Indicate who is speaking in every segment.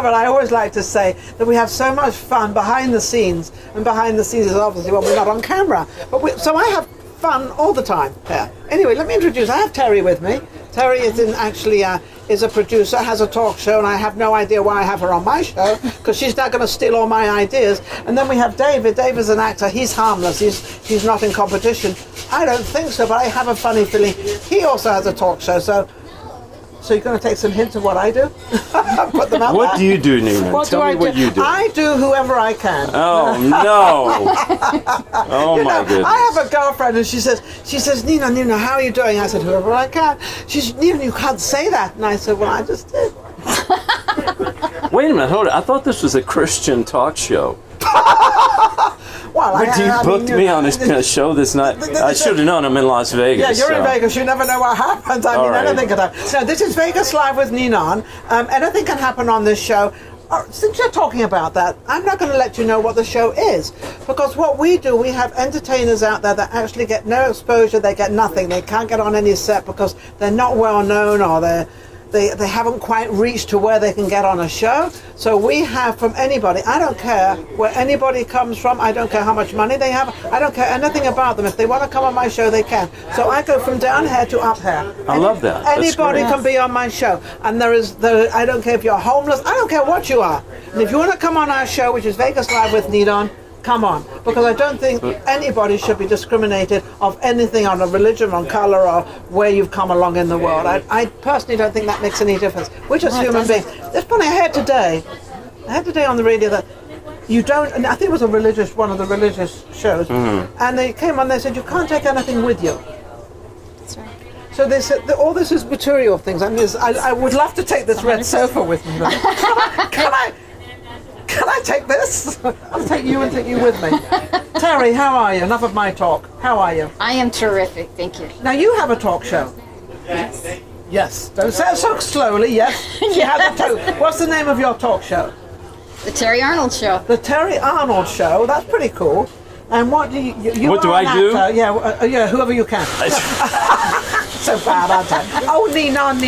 Speaker 1: but I always like to say that we have so much fun behind the scenes, and behind the scenes is obviously when we're not on camera. So I have fun all the time here. Anyway, let me introduce. I have Terry with me. Terry is is a producer, has a talk show, and I have no idea why I have her on my show, because she's not going to steal all my ideas. And then we have David. David's an actor. He's harmless. He's not in competition. I don't think so, but I have a funny feeling he also has a talk show. So you're going to take some hints of what I do? Put them out
Speaker 2: What
Speaker 1: there.
Speaker 2: do you do, Nina? Tell me what you do.
Speaker 1: I do whoever I can.
Speaker 2: Oh, no. Oh, my goodness.
Speaker 1: I have a girlfriend, and she says, Nina, how are you doing? I said, whoever I can. She said, Nina, you can't say that. And I said, well, I just did.
Speaker 2: Wait a minute, hold it. I thought this was a Christian talk show.
Speaker 1: Well,
Speaker 2: But you booked me on a show that's not... I should have known I'm in Las Vegas.
Speaker 1: Yeah, you're in Vegas. You never know what happens. I mean, anything can happen. So this is Vegas Live with Ninon. Anything can happen on this show. Since you're talking about that, I'm not going to let you know what the show is. Because what we do, we have entertainers out there that actually get no exposure. They get nothing. They can't get on any set because they're not well known, or they haven't quite reached to where they can get on a show. So we have from anybody. I don't care where anybody comes from. I don't care how much money they have. I don't care anything about them. If they want to come on my show, they can. So I go from down here to up here.
Speaker 2: I love that.
Speaker 1: Anybody can be on my show. And I don't care if you're homeless. I don't care what you are. And if you want to come on our show, which is Vegas Live with Nidon, come on, because I don't think anybody should be discriminated of anything on a religion, on color, or where you've come along in the world. I personally don't think that makes any difference. We're just human beings. It's funny, I heard today on the radio that you don't, and I think it was one of the religious shows, and they came on, they said you can't take anything with you.
Speaker 3: That's right.
Speaker 1: So they said that all this is material things. I mean, I would love to take this red sofa with me. Can I take this? I'll take you and take you with me. Terry, how are you? Enough of my talk. How are you?
Speaker 3: I am terrific, thank you.
Speaker 1: Now you have a talk show.
Speaker 3: Yes.
Speaker 1: Yes. Don't say it so slowly. Yes. She has a talk. What's the name of your talk show?
Speaker 3: The Terry Arnold Show.
Speaker 1: The Terry Arnold Show. That's pretty cool. And what do you
Speaker 2: What do I do?
Speaker 1: Yeah, whoever you can. So bad, aren't I? Oh, Ninon.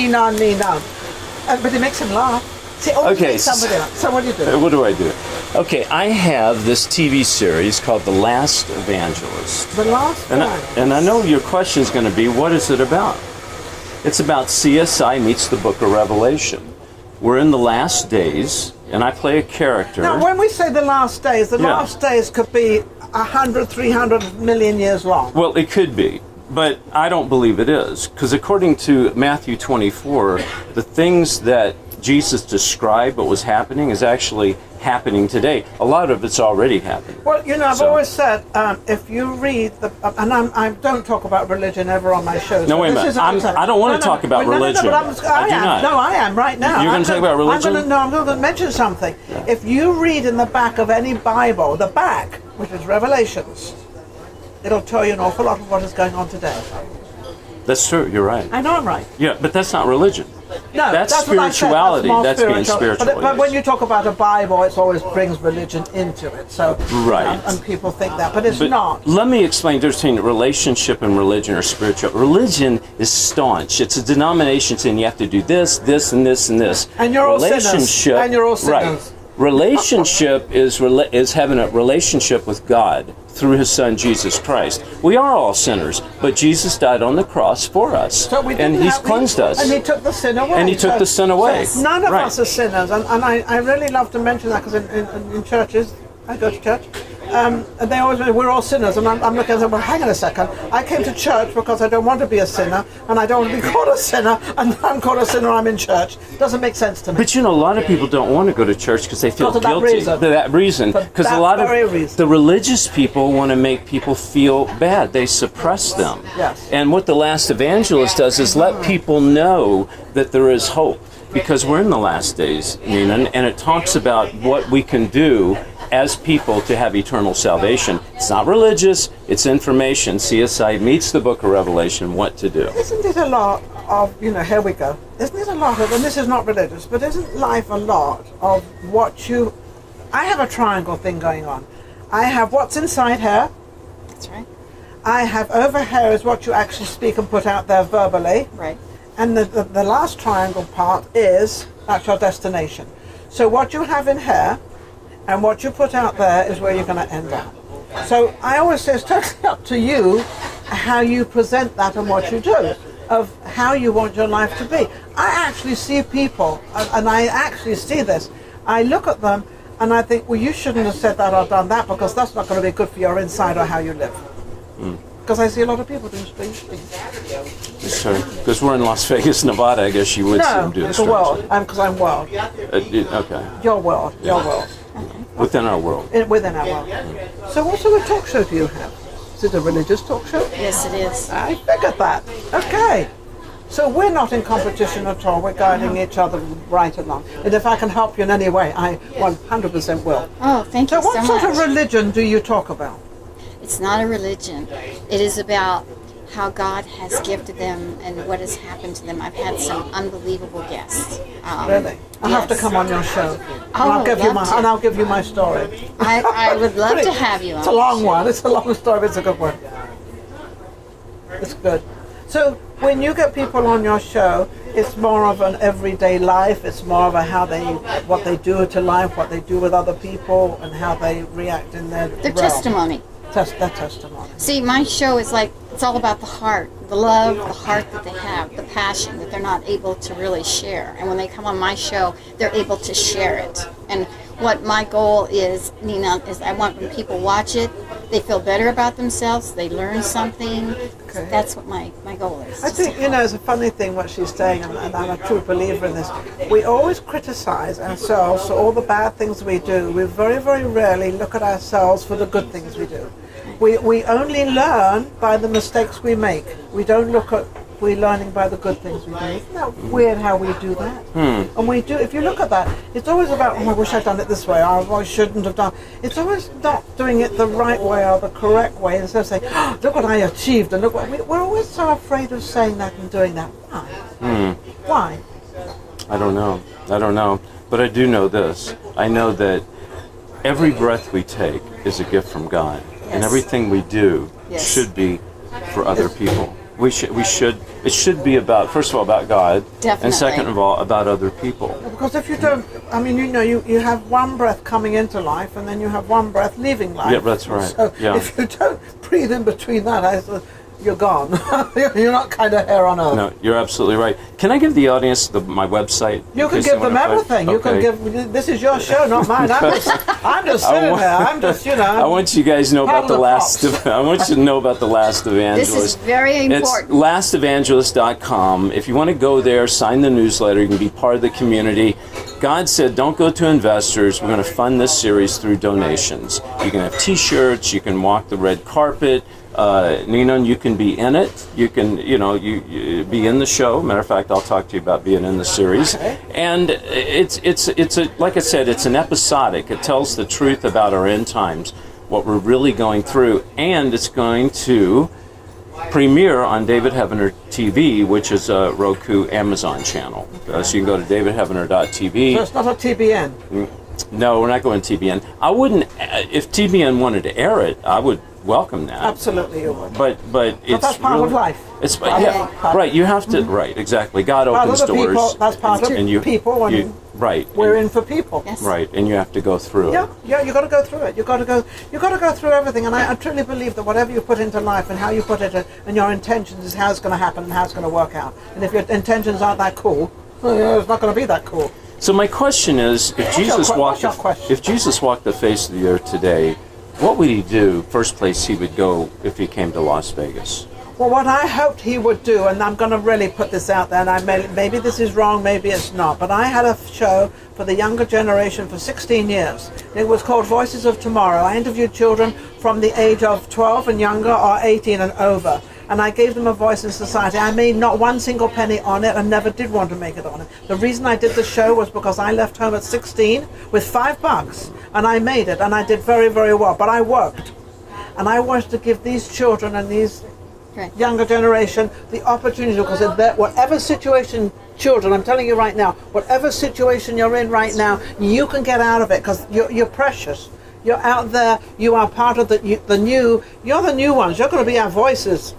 Speaker 1: But it makes him laugh. See,
Speaker 2: Okay,
Speaker 1: somebody else. So what do you do?
Speaker 2: What do I do? Okay, I have this TV series called The Last Evangelist.
Speaker 1: The last one.
Speaker 2: And I know your question is going to be, what is it about? It's about CSI meets the Book of Revelation. We're in the last days, and I play a character.
Speaker 1: Now, when we say the last days could be 100, 300 million years long.
Speaker 2: Well, it could be, but I don't believe it is. Because according to Matthew 24, the things that Jesus described what was happening is actually happening today. A lot of it's already happened.
Speaker 1: Well, I've always said, if you read and I don't talk about religion ever on my shows.
Speaker 2: No, wait a minute. I don't want to talk about religion.
Speaker 1: I am right now.
Speaker 2: You're going to talk about religion?
Speaker 1: I'm going to mention something. Yeah. If you read in the back of any Bible, the back, which is Revelations, it'll tell you an awful lot of what is going on today.
Speaker 2: That's true. You're right.
Speaker 1: I know I'm right.
Speaker 2: Yeah, but that's not religion.
Speaker 1: No,
Speaker 2: that's spirituality. That's being spiritual.
Speaker 1: But when you talk about a Bible, it always brings religion into it. So
Speaker 2: right,
Speaker 1: and people think that, but it's not.
Speaker 2: Let me explain the difference between relationship and religion, or spiritual. Religion is staunch. It's a denomination saying you have to do this, this, and this, and this.
Speaker 1: And you're all sinners. And you're all sinners.
Speaker 2: Right. Relationship is having a relationship with God through His Son Jesus Christ. We are all sinners, but Jesus died on the cross for us, and He's cleansed us.
Speaker 1: And He took the sin away.
Speaker 2: And He took the sin away.
Speaker 1: So none of us are sinners, and I really love to mention that, because in churches, I go to church, and they always say, we're all sinners, and I'm looking at them, well, hang on a second, I came to church because I don't want to be a sinner, and I don't want to be called a sinner, and I'm called a sinner, I'm in church. Doesn't make sense to me.
Speaker 2: But a lot of people don't want to go to church because they feel guilty for that reason. Because a lot of the religious people want to make people feel bad. They suppress them.
Speaker 1: Yes.
Speaker 2: And what the Last Evangelist does is let people know that there is hope, because we're in the last days, Nina, and it talks about what we can do as people to have eternal salvation. It's not religious, it's information. CSI meets the Book of Revelation, what to do.
Speaker 1: Isn't it a lot of, here we go, isn't it a lot of, and this is not religious, but isn't life a lot of I have a triangle thing going on. I have what's inside here.
Speaker 3: That's right.
Speaker 1: I have over here is what you actually speak and put out there verbally.
Speaker 3: Right.
Speaker 1: And the last triangle part that's your destination. So what you have in here and what you put out there is where you're going to end up. So I always say it's totally up to you how you present that and what you do, of how you want your life to be. I actually see people, and I actually see this. I look at them and I think, well, you shouldn't have said that or done that, because that's not going to be good for your inside or how you live. Because I see a lot of people doing strange things.
Speaker 2: Sorry, because we're in Las Vegas, Nevada. I guess you would do
Speaker 1: No,
Speaker 2: the
Speaker 1: the world. Because I'm world.
Speaker 2: Okay.
Speaker 1: Your world. Your world.
Speaker 2: Within our world.
Speaker 1: Within our world. So what sort of talk show do you have? Is it a religious talk show?
Speaker 3: Yes, it is.
Speaker 1: I figured that. Okay. So we're not in competition at all. We're guiding each other right along. And if I can help you in any way, I 100% will.
Speaker 3: Oh, thank you
Speaker 1: So
Speaker 3: so
Speaker 1: what sort of
Speaker 3: much.
Speaker 1: religion do you talk about?
Speaker 3: It's not a religion. It is about how God has gifted them and what has happened to them. I've had some unbelievable guests.
Speaker 1: Really? I have to
Speaker 3: yes.
Speaker 1: come on your show.
Speaker 3: Oh,
Speaker 1: I'll give you my story.
Speaker 3: I would love to have you on.
Speaker 1: It's a long one. It's a long story, but it's a good one. It's good. So when you get people on your show, it's more of an everyday life. It's more of what they do to life, what they do with other people, and how they react in their
Speaker 3: Their
Speaker 1: realm.
Speaker 3: testimony.
Speaker 1: Their testimony.
Speaker 3: See, my show is like, it's all about the heart, the love, the heart that they have, the passion that they're not able to really share. And when they come on my show, they're able to share it. And what my goal is, Nina, is I want when people watch it, they feel better about themselves, they learn something.
Speaker 1: Okay.
Speaker 3: That's what my goal is.
Speaker 1: I
Speaker 3: just to
Speaker 1: think,
Speaker 3: help.
Speaker 1: it's a funny thing what she's saying, and I'm a true believer in this. We always criticize ourselves for all the bad things we do. We very, very rarely look at ourselves for the good things we do. We only learn by the mistakes we make. We don't look at we're learning by the good things we do. Isn't that weird how we do that? And we do, if you look at that, it's always about, oh, I wish I'd done it this way, or I shouldn't have done. It's always not doing it the right way or the correct way, instead of saying, oh, look what I achieved, and look what, we're always so afraid of saying that and doing that. Why? Why?
Speaker 2: I don't know. But I do know this. I know that every breath we take is a gift from God. And
Speaker 3: Yes.
Speaker 2: everything we do
Speaker 3: Yes.
Speaker 2: should be for other people. It should be about, first of all, about God.
Speaker 3: Definitely.
Speaker 2: And second of all, about other people.
Speaker 1: Because if you don't, I mean, you have one breath coming into life, and then you have one breath leaving life.
Speaker 2: Yeah, that's right.
Speaker 1: So
Speaker 2: Yeah.
Speaker 1: if you don't breathe in between that, you're gone. You're not kind of here on earth.
Speaker 2: No, you're absolutely right. Can I give the audience my website?
Speaker 1: You
Speaker 2: in
Speaker 1: can
Speaker 2: case they
Speaker 1: give them
Speaker 2: wanna find-
Speaker 1: everything. You can
Speaker 2: Okay.
Speaker 1: give. This is your show, not mine. I'm just sitting there. I'm just,
Speaker 2: I want you guys to know about
Speaker 1: Paddle
Speaker 2: the
Speaker 1: the
Speaker 2: last.
Speaker 1: props.
Speaker 2: I want you to know about the Last Evangelist.
Speaker 3: This is very important.
Speaker 2: It's lastevangelist.com. If you want to go there, sign the newsletter. You can be part of the community. God said, don't go to investors. We're going to fund this series through donations. You can have T-shirts. You can walk the red carpet. Nina, you can be in it. You can, you be in the show. Matter of fact, I'll talk to you about being in the series.
Speaker 1: Okay.
Speaker 2: And it's like I said, it's an episodic. It tells the truth about our end times, what we're really going through, and it's going to premiere on David Heavener TV, which is a Roku Amazon channel. So you can go to davidheavener.tv.
Speaker 1: So it's not a TBN.
Speaker 2: No, we're not going TBN. I wouldn't. If TBN wanted to air it, I would welcome that.
Speaker 1: Absolutely, you would.
Speaker 2: But it's
Speaker 1: that's part
Speaker 2: really,
Speaker 1: of life.
Speaker 2: It's
Speaker 1: Part of-
Speaker 2: right. You have to right exactly. God
Speaker 1: Part
Speaker 2: opens
Speaker 1: of the
Speaker 2: doors.
Speaker 1: people. That's part of
Speaker 2: and you,
Speaker 1: people, and
Speaker 2: you, right.
Speaker 1: we're in for people.
Speaker 3: Yes.
Speaker 2: Right, and you have to go through it.
Speaker 1: Yeah, you got to go through it. You got to go through everything. And I truly believe that whatever you put into life and how you put it and your intentions is how it's going to happen and how it's going to work out. And if your intentions aren't that cool, well, it's not going to be that cool.
Speaker 2: So my question is, if
Speaker 1: what's your question?
Speaker 2: if Jesus walked the face of the earth today, what would he do? First place he would go if he came to Las Vegas.
Speaker 1: Well, what I hoped he would do, and I'm going to really put this out there, and maybe this is wrong, maybe it's not, but I had a show for the younger generation for 16 years. It was called Voices of Tomorrow. I interviewed children from the age of 12 and younger, or 18 and over, and I gave them a voice in society. I made not one single penny on it and never did want to make it on it. The reason I did the show was because I left home at 16 with $5, and I made it, and I did very, very well, but I worked. And I wanted to give these children and these younger generation the opportunity, because in whatever situation, children, I'm telling you right now, whatever situation you're in right now, you can get out of it, because you're precious. You're out there. You are part of you're the new ones. You're going to be our voices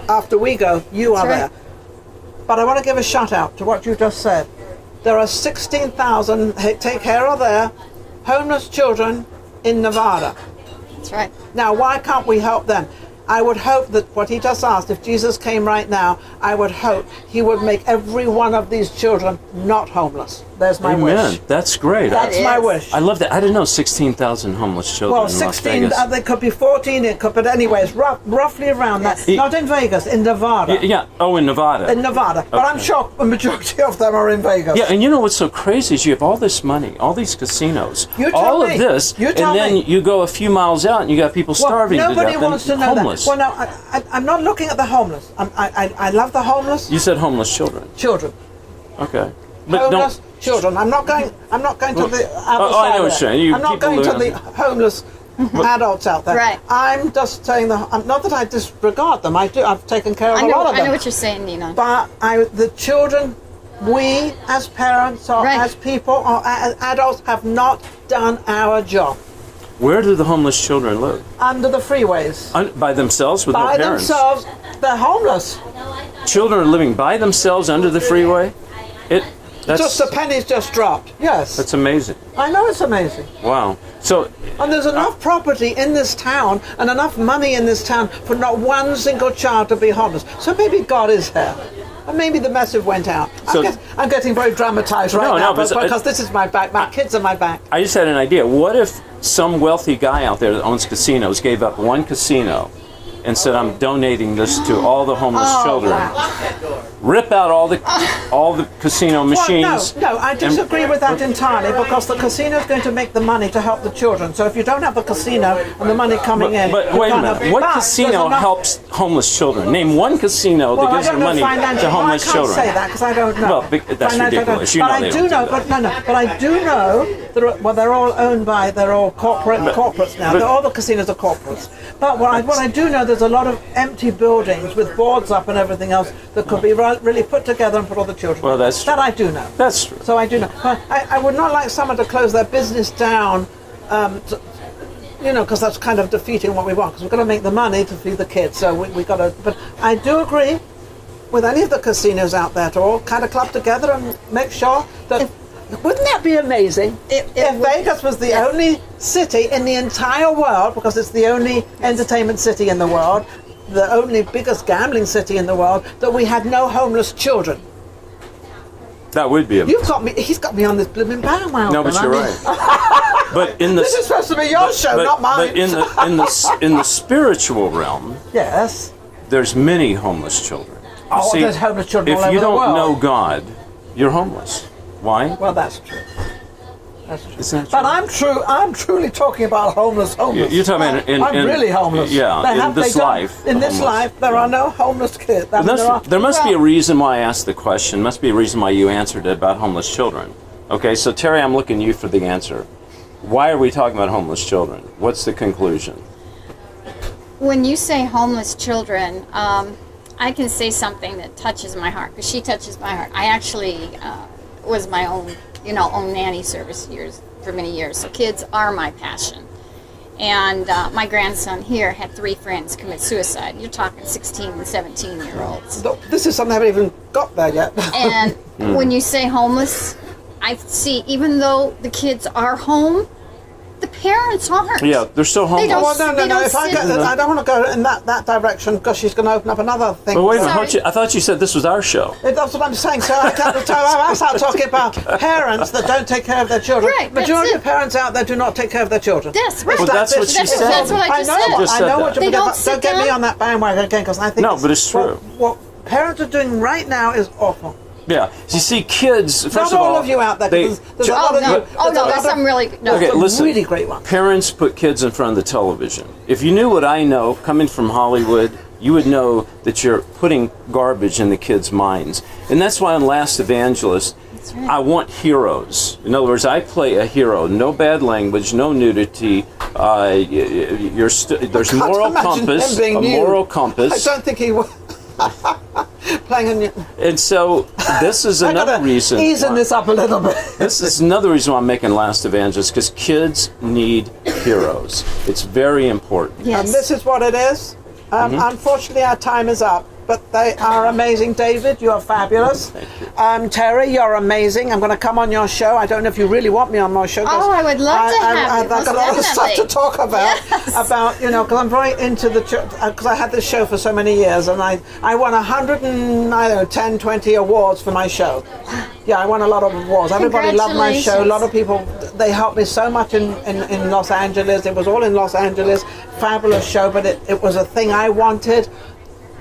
Speaker 1: after we go. You are
Speaker 3: That's
Speaker 1: there. But I want to give a shout out to what you just said. there are 16,000 take care of their homeless children in Nevada.
Speaker 3: That's right.
Speaker 1: Now, why can't we help them? I would hope that what he just asked, if Jesus came right now, I would hope he would make every one of these children not homeless. There's my
Speaker 2: Amen.
Speaker 1: wish.
Speaker 2: That's great.
Speaker 1: That's my wish.
Speaker 2: I love that. I didn't know 16,000 homeless children
Speaker 1: Well,
Speaker 2: in
Speaker 1: 16,
Speaker 2: Las Vegas.
Speaker 1: they could be 14, it could, but anyways, roughly around that.
Speaker 2: Yes.
Speaker 1: Not in Vegas, in Nevada.
Speaker 2: Yeah. Oh, in Nevada.
Speaker 1: In Nevada. But I'm
Speaker 2: Okay.
Speaker 1: sure a majority of them are in Vegas.
Speaker 2: Yeah, and you know what's so crazy is you have all this money, all these casinos,
Speaker 1: You tell
Speaker 2: all
Speaker 1: me.
Speaker 2: of this,
Speaker 1: You
Speaker 2: and
Speaker 1: tell
Speaker 2: then
Speaker 1: me.
Speaker 2: you go a few miles out and you got people starving
Speaker 1: well,
Speaker 2: to
Speaker 1: nobody
Speaker 2: death
Speaker 1: wants to
Speaker 2: and
Speaker 1: know
Speaker 2: homeless.
Speaker 1: that. Well, no, I'm not looking at the homeless. I love the homeless
Speaker 2: You said homeless children.
Speaker 1: children.
Speaker 2: Okay. But
Speaker 1: Homeless
Speaker 2: don't.
Speaker 1: children. I'm not going to the other
Speaker 2: I
Speaker 1: side
Speaker 2: know
Speaker 1: of
Speaker 2: what
Speaker 1: it.
Speaker 2: you're saying. You
Speaker 1: I'm not
Speaker 2: people
Speaker 1: going to
Speaker 2: live-
Speaker 1: the homeless adults out there.
Speaker 3: Right.
Speaker 1: I'm just saying not that I disregard them. I do. I've taken care of
Speaker 3: I
Speaker 1: a
Speaker 3: know,
Speaker 1: lot of them.
Speaker 3: I know what you're saying, Nina.
Speaker 1: But the children, we as parents or
Speaker 3: Right.
Speaker 1: as people or as adults have not done our job.
Speaker 2: Where do the homeless children live?
Speaker 1: Under the freeways.
Speaker 2: By themselves with
Speaker 1: By
Speaker 2: no parents?
Speaker 1: themselves, they're homeless.
Speaker 2: Children are living by themselves under the freeway?
Speaker 1: Just the pennies just dropped. Yes.
Speaker 2: That's amazing.
Speaker 1: I know it's amazing.
Speaker 2: Wow. So,
Speaker 1: And there's enough property in this town and enough money in this town for not one single child to be homeless. So maybe God is here. And maybe the message went out.
Speaker 2: So-
Speaker 1: I'm getting very dramatized right
Speaker 2: No,
Speaker 1: now
Speaker 2: but-
Speaker 1: because this is my back. My kids are my back.
Speaker 2: I just had an idea. What if some wealthy guy out there that owns casinos gave up one casino and said, I'm donating this to all the homeless children? Rip out all the casino machines.
Speaker 1: Well, no, I disagree with that entirely because the casino is going to make the money to help the children. So if you don't have a casino and the money coming in,
Speaker 2: But
Speaker 1: you
Speaker 2: wait a
Speaker 1: can't
Speaker 2: minute.
Speaker 1: help-
Speaker 2: What
Speaker 1: But
Speaker 2: casino
Speaker 1: there's enough-
Speaker 2: helps homeless children? Name one casino that
Speaker 1: Well, I
Speaker 2: gives
Speaker 1: don't
Speaker 2: the
Speaker 1: know
Speaker 2: money
Speaker 1: financially.
Speaker 2: to homeless
Speaker 1: I can't
Speaker 2: children.
Speaker 1: say that because I don't know.
Speaker 2: Well, that's
Speaker 1: Financially, I don't-
Speaker 2: ridiculous. You
Speaker 1: but
Speaker 2: know
Speaker 1: I
Speaker 2: they
Speaker 1: do
Speaker 2: don't
Speaker 1: know.
Speaker 2: do
Speaker 1: But
Speaker 2: that.
Speaker 1: but I do know. They're all owned by. They're all corporates now.
Speaker 2: but-
Speaker 1: All the casinos are corporates. But what I do know, there's a lot of empty buildings with boards up and everything else that could be really put together and put all the children.
Speaker 2: Well, that's
Speaker 1: that I do know.
Speaker 2: That's true.
Speaker 1: So I do know. But I would not like someone to close their business down. Because that's kind of defeating what we want. Because we've got to make the money to feed the kids. So we got to. But I do agree with any of the casinos out there to all kind of club together and make sure that. Wouldn't that be amazing if Vegas was the only city in the entire world, because it's the only entertainment city in the world, the only biggest gambling city in the world, that we had no homeless children?
Speaker 2: That would be
Speaker 1: You've got me. He's got me on this blooming bandwagon.
Speaker 2: No, but you're right. But in the
Speaker 1: This is supposed to be your show, not mine.
Speaker 2: But in the spiritual realm,
Speaker 1: Yes.
Speaker 2: there's many homeless children. You
Speaker 1: Oh, there's homeless children all
Speaker 2: If you
Speaker 1: over the
Speaker 2: don't
Speaker 1: world.
Speaker 2: know God, you're homeless. Why?
Speaker 1: Well, that's true. That's true.
Speaker 2: Isn't that
Speaker 1: But
Speaker 2: true?
Speaker 1: I'm truly talking about homeless.
Speaker 2: You're talking about
Speaker 1: I'm really homeless.
Speaker 2: Yeah, in this life.
Speaker 1: In this
Speaker 2: homeless.
Speaker 1: life, there are no homeless kids. I mean,
Speaker 2: There must be a reason why I asked the question. Must be a reason why you answered it about homeless children. Okay, so Terry, I'm looking to you for the answer. Why are we talking about homeless children? What's the conclusion?
Speaker 3: When you say homeless children, I can say something that touches my heart, because she touches my heart. I actually was my own nanny service for many years. So kids are my passion. And my grandson here had 3 friends commit suicide. You're talking 16 and 17-year-olds.
Speaker 1: This is something I haven't even got there yet.
Speaker 3: And when you say homeless, I see, even though the kids are home, the parents aren't.
Speaker 2: Yeah, they're still homeless.
Speaker 3: don't-
Speaker 1: Well, no.
Speaker 3: They don't
Speaker 1: If I
Speaker 3: sit-
Speaker 1: don't want to go in that direction because she's going to open up another thing.
Speaker 2: But wait a
Speaker 3: Sorry.
Speaker 2: minute, I thought you said this was our show.
Speaker 1: That's what I'm saying. So I start talking about parents that don't take care of their children.
Speaker 3: Right, that's
Speaker 1: Majority
Speaker 3: it.
Speaker 1: of parents out there do not take care of their children.
Speaker 3: Yes, right.
Speaker 2: Well, that's what she said.
Speaker 3: That's what I just
Speaker 1: know.
Speaker 3: said.
Speaker 2: Just
Speaker 1: I
Speaker 2: said
Speaker 1: know
Speaker 2: that.
Speaker 1: what you're
Speaker 3: They
Speaker 1: doing.
Speaker 3: don't sit
Speaker 1: Don't get me
Speaker 3: down.
Speaker 1: on that bandwagon again, because I think
Speaker 2: No, but it's true.
Speaker 1: What parents are doing right now is awful.
Speaker 2: Yeah. You see, kids, first
Speaker 1: Not
Speaker 2: of all...
Speaker 1: all of you out there.
Speaker 2: they-
Speaker 1: There's a lot
Speaker 3: Oh,
Speaker 1: of
Speaker 3: no.
Speaker 1: you.
Speaker 3: Oh, no, there's
Speaker 1: a lot
Speaker 3: some really... No.
Speaker 2: Okay,
Speaker 1: some
Speaker 2: listen.
Speaker 1: really great ones.
Speaker 2: Parents put kids in front of the television. If you knew what I know, coming from Hollywood, you would know that you're putting garbage in the kids' minds. And that's why on Last Evangelist,
Speaker 3: right.
Speaker 2: I want heroes. In other words, I play a hero. No bad language, no nudity. There's
Speaker 1: Can't
Speaker 2: moral
Speaker 1: imagine
Speaker 2: compass.
Speaker 1: him being
Speaker 2: A
Speaker 1: nude.
Speaker 2: moral
Speaker 1: I
Speaker 2: compass.
Speaker 1: don't think he was playing a new.
Speaker 2: And so this is
Speaker 1: I
Speaker 2: another
Speaker 1: gotta
Speaker 2: reason.
Speaker 1: easing this up a little bit.
Speaker 2: This is another reason why I'm making Last Evangelist, because kids need heroes. It's very important.
Speaker 3: Yes.
Speaker 1: And this is what it is. Unfortunately, our time is up. but they are amazing. David, you are fabulous.
Speaker 2: Thank you.
Speaker 1: Terry, you're amazing. I'm going to come on your show. I don't know if you really want me on my show.
Speaker 3: Oh, I would love to have you.
Speaker 1: I've got a lot of stuff to talk about.
Speaker 3: Yes.
Speaker 1: About, you know, because I'm very into the church, because I had this show for so many years, and I won 110, 20 awards for my show. Yeah, I won a lot of awards. Everybody loved my show. A lot of people, they helped me so much in Los Angeles. It was all in Los Angeles. Fabulous show, but it was a thing I wanted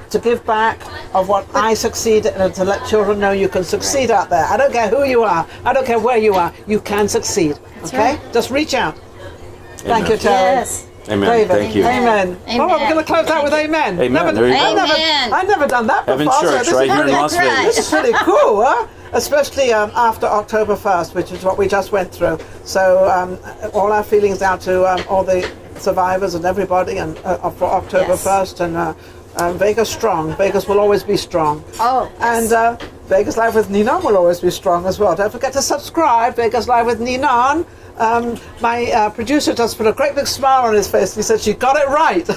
Speaker 1: to give back of what I succeeded, and to let children know you can succeed out there. I don't care who you are. I don't care where you are. You can succeed. Okay?
Speaker 3: right.
Speaker 1: Just reach out. Thank
Speaker 2: Amen.
Speaker 1: you, Terry.
Speaker 3: Yes.
Speaker 2: Amen.
Speaker 1: David.
Speaker 2: Thank you.
Speaker 1: Amen.
Speaker 3: Amen.
Speaker 1: Oh, we're going to close out with amen.
Speaker 2: Amen. There you go.
Speaker 1: I've never done that
Speaker 2: Heaven
Speaker 1: before.
Speaker 2: Church,
Speaker 1: this
Speaker 2: right
Speaker 1: is
Speaker 2: here in
Speaker 1: really,
Speaker 2: Las
Speaker 3: Right.
Speaker 2: Vegas.
Speaker 1: this is really cool, huh? Especially after October 1st, which is what we just went through. So all our feelings out to all the survivors and everybody, and for October
Speaker 3: Yes.
Speaker 1: 1st, and Vegas strong. Vegas will always be strong.
Speaker 3: Oh, yes.
Speaker 1: And Vegas Live with Ninon will always be strong as well. Don't forget to subscribe, Vegas Live with Ninon. My producer just put a great big smile on his face. He said she got it right.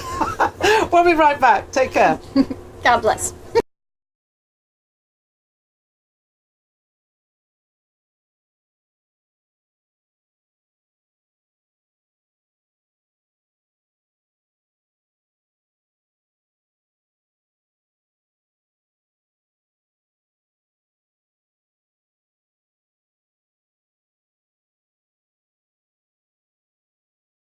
Speaker 1: We'll be right back. Take care.
Speaker 3: God bless.